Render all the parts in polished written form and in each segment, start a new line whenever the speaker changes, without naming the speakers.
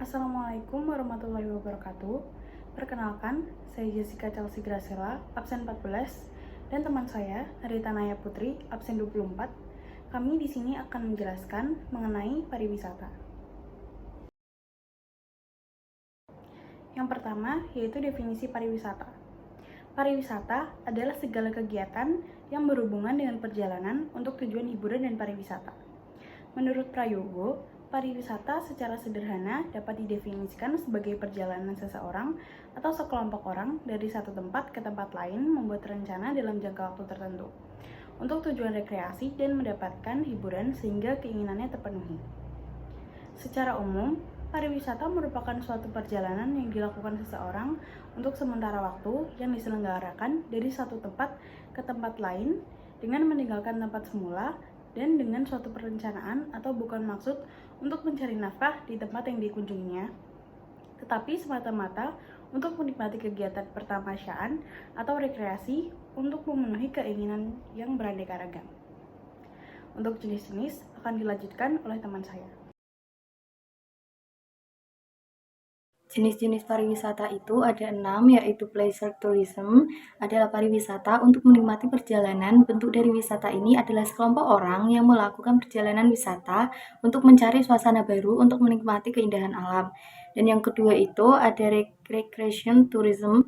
Assalamualaikum warahmatullahi wabarakatuh. Perkenalkan, saya Jessica Chelsea Gracela, absen 14, dan teman saya, Harita Naya Putri, absen 24. Kami di sini akan menjelaskan mengenai pariwisata. Yang pertama, yaitu definisi pariwisata. Pariwisata adalah segala kegiatan yang berhubungan dengan perjalanan untuk tujuan hiburan dan pariwisata. Menurut Prayogo, pariwisata secara sederhana dapat didefinisikan sebagai perjalanan seseorang atau sekelompok orang dari satu tempat ke tempat lain membuat rencana dalam jangka waktu tertentu untuk tujuan rekreasi dan mendapatkan hiburan sehingga keinginannya terpenuhi. Secara umum, pariwisata merupakan suatu perjalanan yang dilakukan seseorang untuk sementara waktu yang diselenggarakan dari satu tempat ke tempat lain dengan meninggalkan tempat semula dan dengan suatu perencanaan atau bukan maksud untuk mencari nafkah di tempat yang dikunjunginya, tetapi semata-mata untuk menikmati kegiatan pertamasyaan atau rekreasi untuk memenuhi keinginan yang beraneka ragam. Untuk jenis-jenis akan dilanjutkan oleh teman saya.
Jenis-jenis pariwisata itu ada 6, yaitu pleasure tourism, adalah pariwisata untuk menikmati perjalanan. Bentuk dari wisata ini adalah sekelompok orang yang melakukan perjalanan wisata untuk mencari suasana baru untuk menikmati keindahan alam. Dan yang kedua itu ada recreation tourism,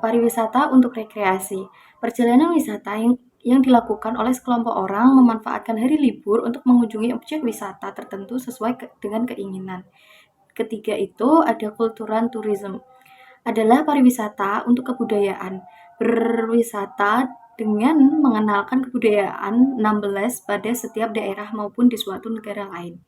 pariwisata untuk rekreasi. Perjalanan wisata yang dilakukan oleh sekelompok orang memanfaatkan hari libur untuk mengunjungi objek wisata tertentu sesuai dengan keinginan. Ketiga itu ada kultural tourism, adalah pariwisata untuk kebudayaan. Berwisata dengan mengenalkan kebudayaan 16 pada setiap daerah maupun di suatu negara lain.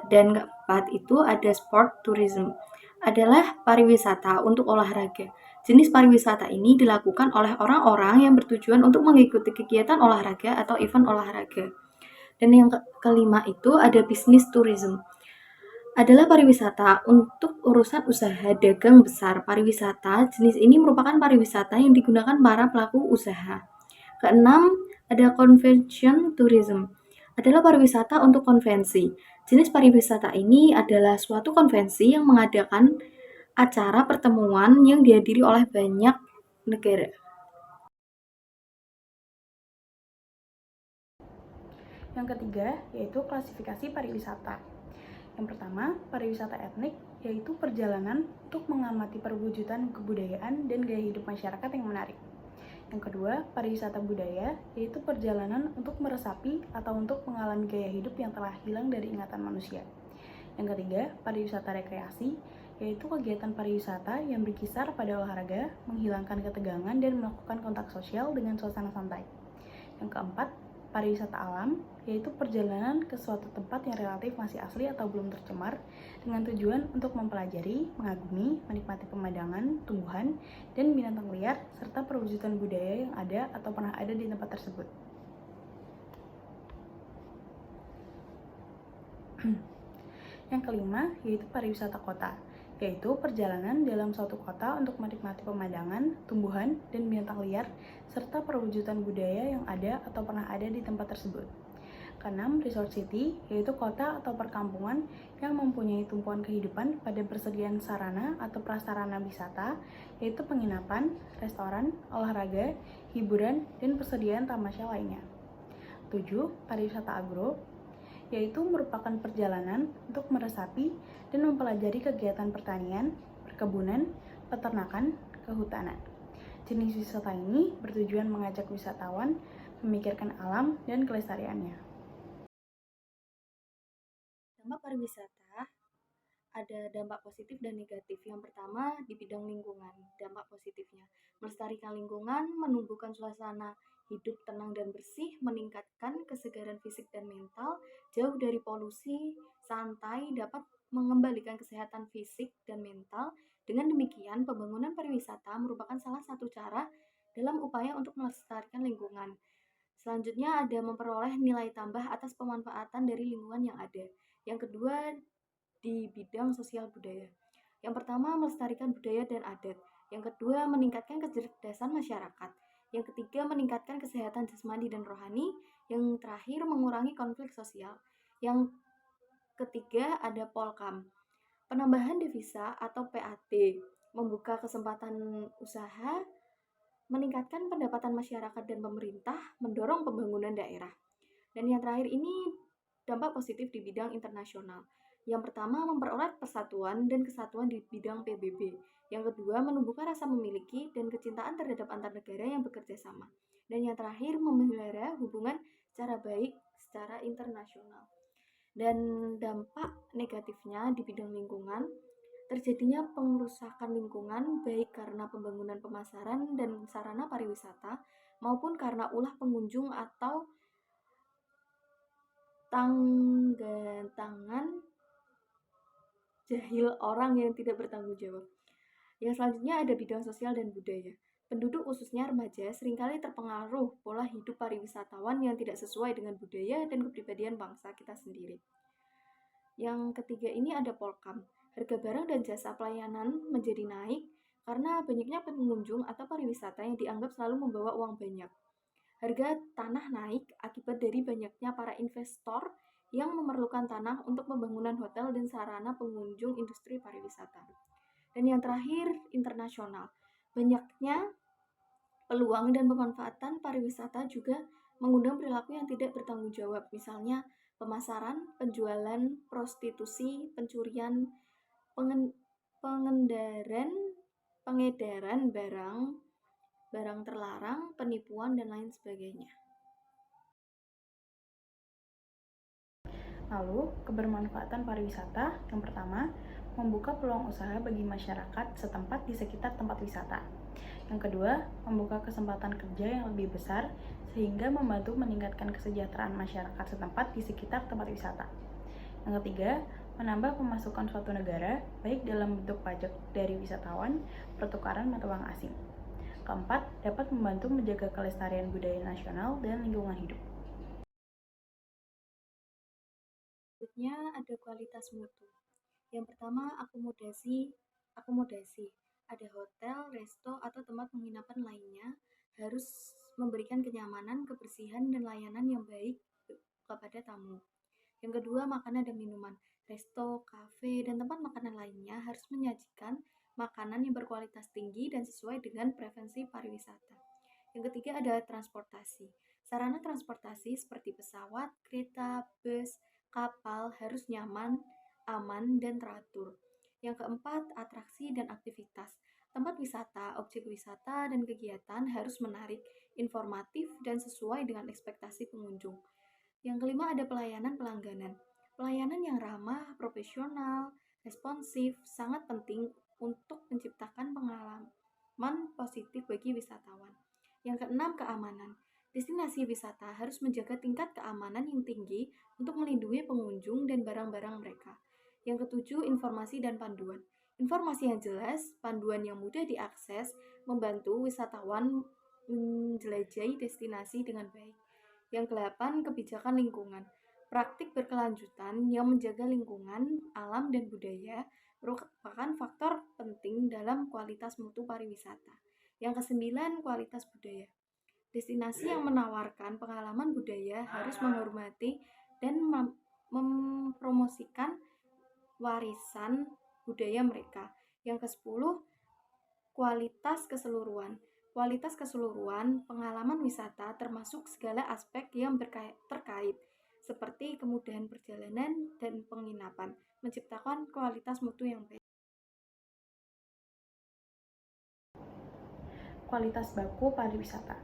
Dan keempat itu ada sport tourism, adalah pariwisata untuk olahraga. Jenis pariwisata ini dilakukan oleh orang-orang yang bertujuan untuk mengikuti kegiatan olahraga atau event olahraga. Dan yang kelima itu ada business tourism, adalah pariwisata untuk urusan usaha dagang besar. Pariwisata jenis ini merupakan pariwisata yang digunakan para pelaku usaha. Keenam, ada convention tourism, adalah pariwisata untuk konvensi. Jenis pariwisata ini adalah suatu konvensi yang mengadakan acara pertemuan yang dihadiri oleh banyak negara.
Yang ketiga, yaitu klasifikasi pariwisata. Yang pertama, pariwisata etnik, yaitu perjalanan untuk mengamati perwujudan kebudayaan dan gaya hidup masyarakat yang menarik. Yang kedua, pariwisata budaya, yaitu perjalanan untuk meresapi atau untuk mengalami gaya hidup yang telah hilang dari ingatan manusia. Yang ketiga, pariwisata rekreasi, yaitu kegiatan pariwisata yang berkisar pada olahraga, menghilangkan ketegangan dan melakukan kontak sosial dengan suasana santai. Yang keempat, pariwisata alam, yaitu perjalanan ke suatu tempat yang relatif masih asli atau belum tercemar dengan tujuan untuk mempelajari, mengagumi, menikmati pemandangan, tumbuhan, dan binatang liar, serta perwujudan budaya yang ada atau pernah ada di tempat tersebut. Yang kelima, yaitu pariwisata kota, yaitu perjalanan dalam suatu kota untuk menikmati pemandangan, tumbuhan, dan binatang liar, serta perwujudan budaya yang ada atau pernah ada di tempat tersebut. Keenam, resort city, yaitu kota atau perkampungan yang mempunyai tumpuan kehidupan pada persediaan sarana atau prasarana wisata, yaitu penginapan, restoran, olahraga, hiburan, dan persediaan tamasya lainnya. 7. Pariwisata agro, yaitu merupakan perjalanan untuk meresapi dan mempelajari kegiatan pertanian, perkebunan, peternakan, kehutanan. Jenis wisata ini bertujuan mengajak wisatawan memikirkan alam dan kelestariannya.
Dampak pariwisata ada dampak positif dan negatif. Yang pertama di bidang lingkungan, dampak positifnya melestarikan lingkungan, menumbuhkan suasana hidup tenang dan bersih, meningkatkan kesegaran fisik dan mental, jauh dari polusi, santai, dapat mengembalikan kesehatan fisik dan mental. Dengan demikian, pembangunan pariwisata merupakan salah satu cara dalam upaya untuk melestarikan lingkungan. Selanjutnya ada memperoleh nilai tambah atas pemanfaatan dari lingkungan yang ada. Yang kedua di bidang sosial budaya. Yang pertama, melestarikan budaya dan adat. Yang kedua, meningkatkan kecerdasan masyarakat. Yang ketiga, meningkatkan kesehatan jasmani dan rohani. Yang terakhir, mengurangi konflik sosial. Yang ketiga, ada Polkam, Penambahan devisa atau PAT, membuka kesempatan usaha, meningkatkan pendapatan masyarakat dan pemerintah, mendorong pembangunan daerah. Dan yang terakhir ini dampak positif di bidang internasional. Yang pertama, mempererat persatuan dan kesatuan di bidang PBB. Yang kedua, menumbuhkan rasa memiliki dan kecintaan terhadap antar negara yang bekerja sama. Dan yang terakhir, memelihara hubungan secara baik secara internasional. Dan dampak negatifnya di bidang lingkungan, terjadinya pengerusakan lingkungan baik karena pembangunan pemasaran dan sarana pariwisata maupun karena ulah pengunjung atau tangan jahil orang yang tidak bertanggung jawab. Yang selanjutnya ada bidang sosial dan budaya. Penduduk khususnya remaja seringkali terpengaruh pola hidup pariwisatawan yang tidak sesuai dengan budaya dan kepribadian bangsa kita sendiri. Yang ketiga ini ada Polkam. Harga barang dan jasa pelayanan menjadi naik karena banyaknya pengunjung atau pariwisata yang dianggap selalu membawa uang banyak. Harga tanah naik akibat dari banyaknya para investor yang memerlukan tanah untuk pembangunan hotel dan sarana pengunjung industri pariwisata. Dan yang terakhir, internasional. Banyaknya peluang dan pemanfaatan pariwisata juga mengundang perilaku yang tidak bertanggung jawab, misalnya pemasaran, penjualan, prostitusi, pencurian, pengedaran barang terlarang, penipuan, dan lain sebagainya.
Lalu, kebermanfaatan pariwisata yang pertama, membuka peluang usaha bagi masyarakat setempat di sekitar tempat wisata. Yang kedua, membuka kesempatan kerja yang lebih besar sehingga membantu meningkatkan kesejahteraan masyarakat setempat di sekitar tempat wisata. Yang ketiga, menambah pemasukan suatu negara, baik dalam bentuk pajak dari wisatawan, pertukaran mata uang asing. Keempat, dapat membantu menjaga kelestarian budaya nasional dan lingkungan hidup.
Selanjutnya ada kualitas mutu. Yang pertama, akomodasi. Ada hotel, resto, atau tempat penginapan lainnya harus memberikan kenyamanan, kebersihan, dan layanan yang baik kepada tamu. Yang kedua, makanan dan minuman. Resto, kafe, dan tempat makanan lainnya harus menyajikan makanan yang berkualitas tinggi dan sesuai dengan preferensi pariwisata. Yang ketiga ada transportasi. Sarana transportasi seperti pesawat, kereta, bus, kapal harus nyaman, aman, dan teratur. Yang keempat, atraksi dan aktivitas. Tempat wisata, objek wisata, dan kegiatan harus menarik, informatif, dan sesuai dengan ekspektasi pengunjung. Yang kelima ada pelayanan pelangganan. Pelayanan yang ramah, profesional, responsif, sangat penting untuk menciptakan pengalaman positif bagi wisatawan. Yang keenam, keamanan. Destinasi wisata harus menjaga tingkat keamanan yang tinggi untuk melindungi pengunjung dan barang-barang mereka. Yang ketujuh, informasi dan panduan. Informasi yang jelas, panduan yang mudah diakses, membantu wisatawan menjelajahi destinasi dengan baik. Yang kedelapan, kebijakan lingkungan. Praktik berkelanjutan yang menjaga lingkungan, alam, dan budaya merupakan faktor penting dalam kualitas mutu pariwisata. Yang kesembilan, kualitas budaya. Destinasi yang menawarkan pengalaman budaya harus menghormati dan mempromosikan warisan budaya mereka. Yang ke-10, kualitas keseluruhan. Kualitas keseluruhan pengalaman wisata termasuk segala aspek yang terkait seperti kemudahan perjalanan dan penginapan, menciptakan kualitas mutu yang baik.
Kualitas baku pariwisata.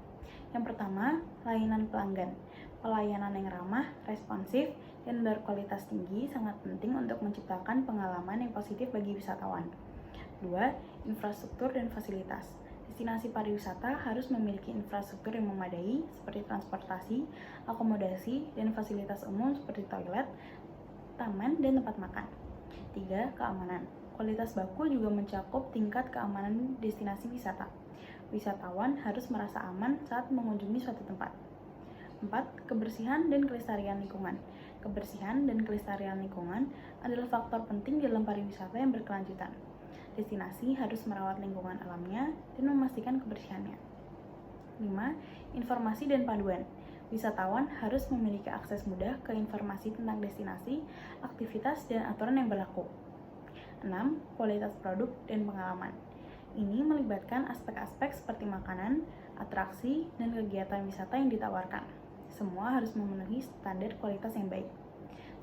Yang pertama, layanan pelanggan. Pelayanan yang ramah, responsif, dan berkualitas tinggi sangat penting untuk menciptakan pengalaman yang positif bagi wisatawan. Kedua, infrastruktur dan fasilitas. Destinasi pariwisata harus memiliki infrastruktur yang memadai seperti transportasi, akomodasi, dan fasilitas umum seperti toilet, taman, dan tempat makan. 3. Keamanan. Kualitas baku juga mencakup tingkat keamanan destinasi wisata. Wisatawan harus merasa aman saat mengunjungi suatu tempat. 4. Kebersihan dan kelestarian lingkungan. Kebersihan dan kelestarian lingkungan adalah faktor penting dalam pariwisata yang berkelanjutan. Destinasi harus merawat lingkungan alamnya dan memastikan kebersihannya. 5. Informasi dan panduan. Wisatawan harus memiliki akses mudah ke informasi tentang destinasi, aktivitas, dan aturan yang berlaku. 6. Kualitas produk dan pengalaman. Ini melibatkan aspek-aspek seperti makanan, atraksi, dan kegiatan wisata yang ditawarkan. Semua harus memenuhi standar kualitas yang baik.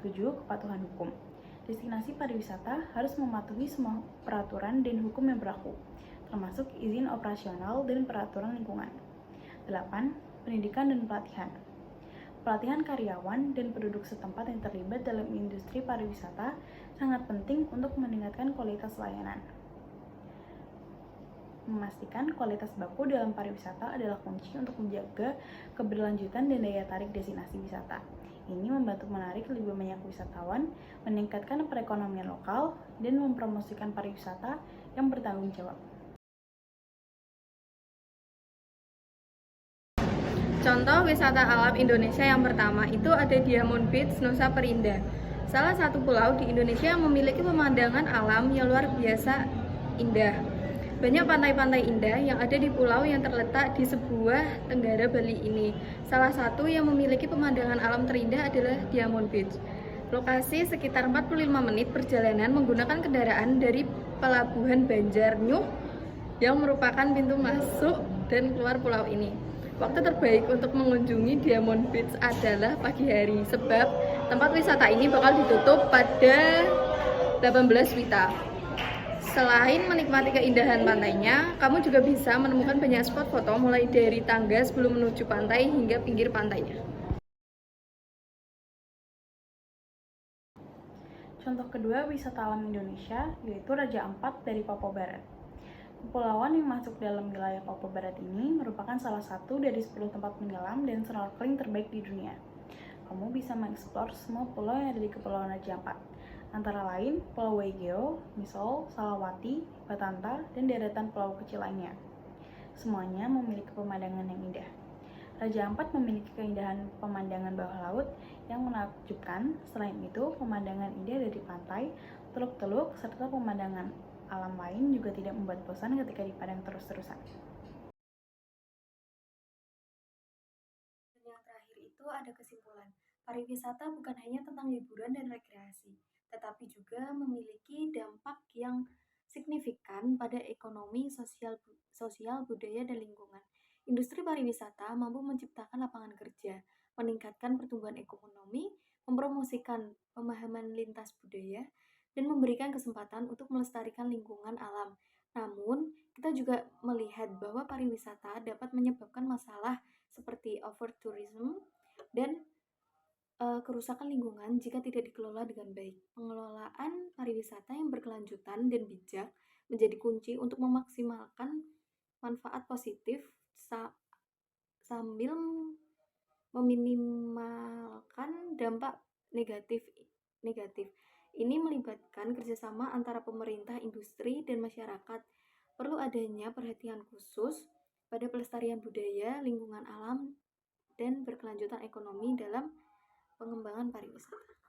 7. Kepatuhan hukum. Destinasi pariwisata harus mematuhi semua peraturan dan hukum yang berlaku, termasuk izin operasional dan peraturan lingkungan. 8. Pendidikan dan pelatihan. Pelatihan karyawan dan penduduk setempat yang terlibat dalam industri pariwisata sangat penting untuk meningkatkan kualitas layanan. Memastikan kualitas baku dalam pariwisata adalah kunci untuk menjaga keberlanjutan dan daya tarik destinasi wisata. Ini membantu menarik lebih banyak wisatawan, meningkatkan perekonomian lokal, dan mempromosikan pariwisata yang bertanggung jawab.
Contoh wisata alam Indonesia yang pertama itu ada Diamond Beach, Nusa Perindah. Salah satu pulau di Indonesia yang memiliki pemandangan alam yang luar biasa indah. Banyak pantai-pantai indah yang ada di pulau yang terletak di sebuah tenggara Bali ini. Salah satu yang memiliki pemandangan alam terindah adalah Diamond Beach. Lokasi sekitar 45 menit perjalanan menggunakan kendaraan dari Pelabuhan Banjarnyuh yang merupakan pintu masuk dan keluar pulau ini. Waktu terbaik untuk mengunjungi Diamond Beach adalah pagi hari, sebab tempat wisata ini bakal ditutup pada 18 Wita. Selain menikmati keindahan pantainya, kamu juga bisa menemukan banyak spot foto mulai dari tangga sebelum menuju pantai hingga pinggir pantainya.
Contoh kedua wisata alam Indonesia yaitu Raja Ampat dari Papua Barat. Kepulauan yang masuk dalam wilayah Papua Barat ini merupakan salah satu dari 10 tempat menyelam dan snorkeling terbaik di dunia. Kamu bisa mengeksplor semua pulau yang ada di Kepulauan Raja Ampat, antara lain Pulau Waigeo, Misol, Salawati, Batanta, dan deretan pulau kecil lainnya. Semuanya memiliki pemandangan yang indah. Raja Ampat memiliki keindahan pemandangan bawah laut yang menakjubkan. Selain itu, pemandangan indah dari pantai, teluk-teluk, serta pemandangan alam lain juga tidak membuat bosan ketika dipandang terus-terusan.
Dan yang terakhir itu ada kesimpulan. Pariwisata bukan hanya tentang liburan dan rekreasi, tetapi juga memiliki dampak yang signifikan pada ekonomi, sosial, budaya, dan lingkungan. Industri pariwisata mampu menciptakan lapangan kerja, meningkatkan pertumbuhan ekonomi, mempromosikan pemahaman lintas budaya, dan memberikan kesempatan untuk melestarikan lingkungan alam. Namun, kita juga melihat bahwa pariwisata dapat menyebabkan masalah seperti overtourism dan kerusakan lingkungan jika tidak dikelola dengan baik. Pengelolaan pariwisata yang berkelanjutan dan bijak menjadi kunci untuk memaksimalkan manfaat positif sambil meminimalkan dampak negatif. Ini melibatkan kerjasama antara pemerintah, industri, dan masyarakat. Perlu adanya perhatian khusus pada pelestarian budaya, lingkungan alam, dan berkelanjutan ekonomi dalam pengembangan pariwisata.